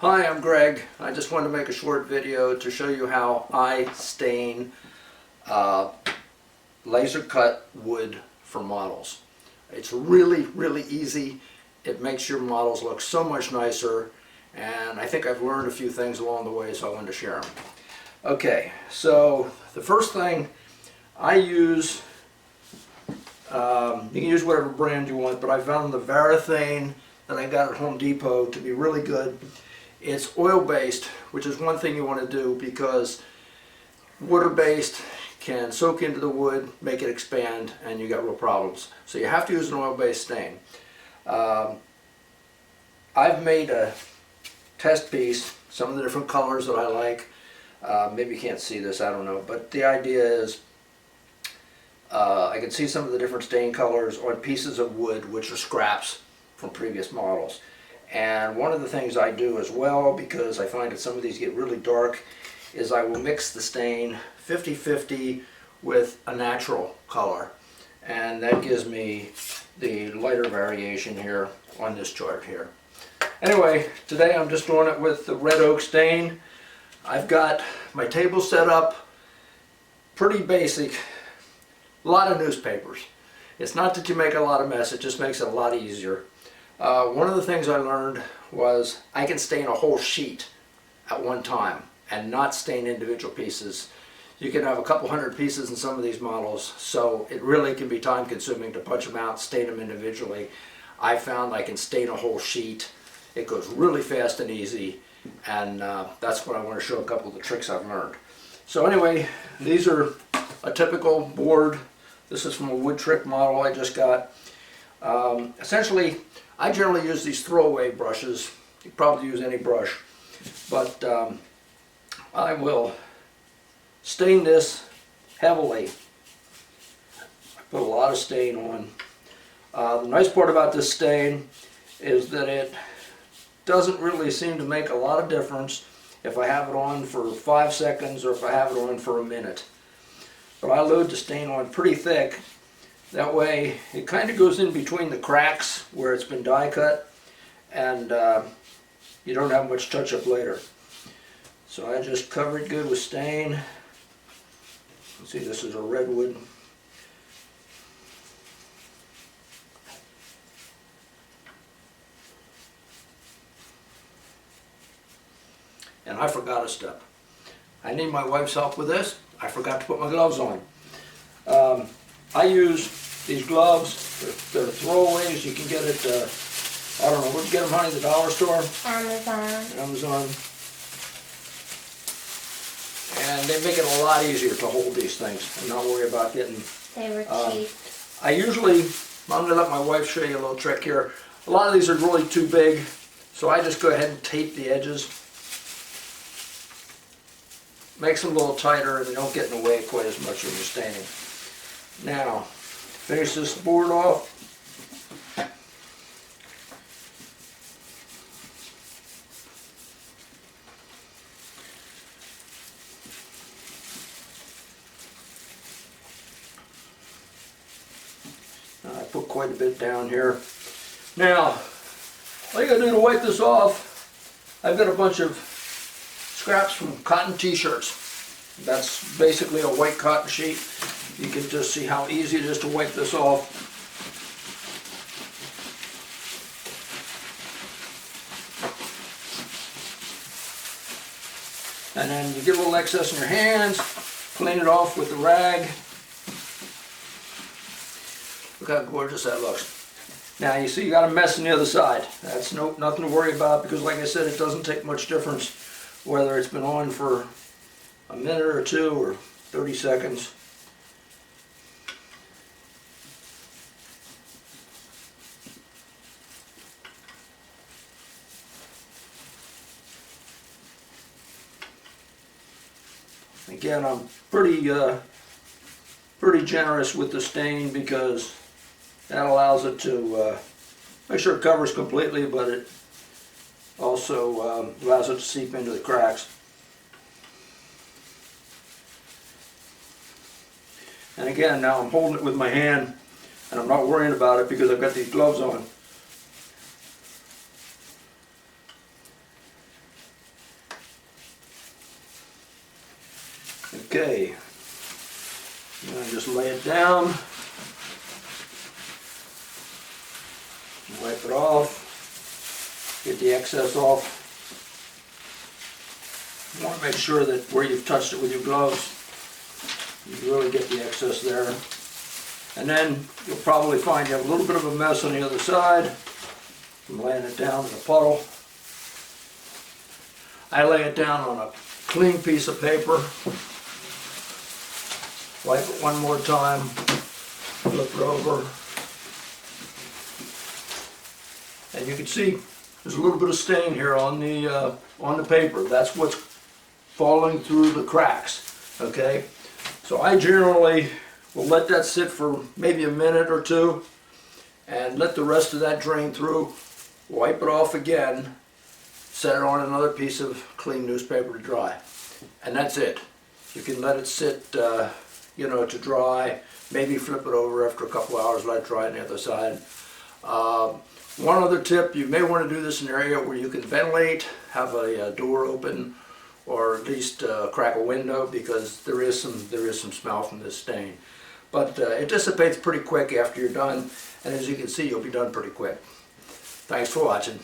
Hi, I'm Greg. I just wanted to make a short video to show you how I stain laser cut wood for models. It's really easy. It makes your models look so much nicer, and I think I've learned a few things along the way, so I wanted to share them. Okay, so the first thing I use, you can use whatever brand you want, but I found the Varathane that I got at Home Depot to be really good. It's oil-based, which is one thing you want to do because water-based can soak into the wood, make it expand, and you got real problems. So you have to use an oil-based stain. I've made a test piece, some of the different colors that I like. Maybe you can't see this, I don't know. But the idea is I can see some of the different stain colors on pieces of wood, which are scraps from previous models. And one of the things I do as well, because I find that some of these get really dark, is I will mix the stain 50-50 with a natural color. And that gives me the lighter variation here on this chart here. Anyway, today I'm just doing it with the red oak stain. I've got my table set up, pretty basic, a lot of newspapers. It's not that you make a lot of mess, it just makes it a lot easier. One of the things I learned was I can stain a whole sheet at one time and not stain individual pieces. You can have a couple hundred pieces in some of these models, so it really can be time consuming to punch them out, stain them individually. I found I can stain a whole sheet. It goes really fast and easy, and that's what I want to show a couple of the tricks I've learned. So anyway, these are a typical board. This is from a Wood Trick model I just got. Essentially, I generally use these throwaway brushes. You probably use any brush, but I will stain this heavily. I put a lot of stain on. The nice part about this stain is that it doesn't really seem to make a lot of difference if I have it on for 5 seconds or if I have it on for a minute. But I load the stain on pretty thick. That way it kind of goes in between the cracks where it's been die cut, and you don't have much touch up later. So I just cover it good with stain. Let's see, this is a redwood. And I forgot a step. I need my wife's help with this. I forgot to put my gloves on. I use these gloves. They're throwaways. You can get it, I don't know, where'd you get them, honey? The dollar store? Amazon. And they make it a lot easier to hold these things and not worry about getting... They were cheap. I usually, I'm going to let my wife show you a little trick here. A lot of these are really too big, so I just go ahead and tape the edges. Makes them a little tighter and they don't get in the way quite as much when you're staining. Now, finish this board off. I put quite a bit down here. Now, all you gotta do to wipe this off, I've got a bunch of scraps from cotton t-shirts. That's basically a white cotton sheet. You can just see how easy it is to wipe this off. And then you get a little excess in your hands, clean it off with the rag. Look how gorgeous that looks. Now you see you got a mess on the other side. That's nothing to worry about because, like I said, it doesn't take much difference whether it's been on for a minute or 2 or 30 seconds. Again, I'm pretty generous with the stain because that allows it to make sure it covers completely, but it also allows it to seep into the cracks. And again, now I'm holding it with my hand and I'm not worrying about it because I've got these gloves on. Okay, now just lay it down, wipe it off, get the excess off. You want to make sure that where you've touched it with your gloves, you really get the excess there. And then you'll probably find you have a little bit of a mess on the other side from laying it down in a puddle. I lay it down on a clean piece of paper, wipe it one more time, flip it over, and you can see there's a little bit of stain here on the paper. That's what's falling through the cracks. Okay, so I generally will let that sit for maybe a minute or two and let the rest of that drain through, wipe it off again, set it on another piece of clean newspaper to dry, and that's it. You can let it sit to dry, maybe flip it over after a couple hours, let it dry on the other side. One other tip, you may want to do this in an area where you can ventilate, have a door open, or at least crack a window, because there is some smell from this stain. But it dissipates pretty quick after you're done, and as you can see, you'll be done pretty quick. Thanks for watching.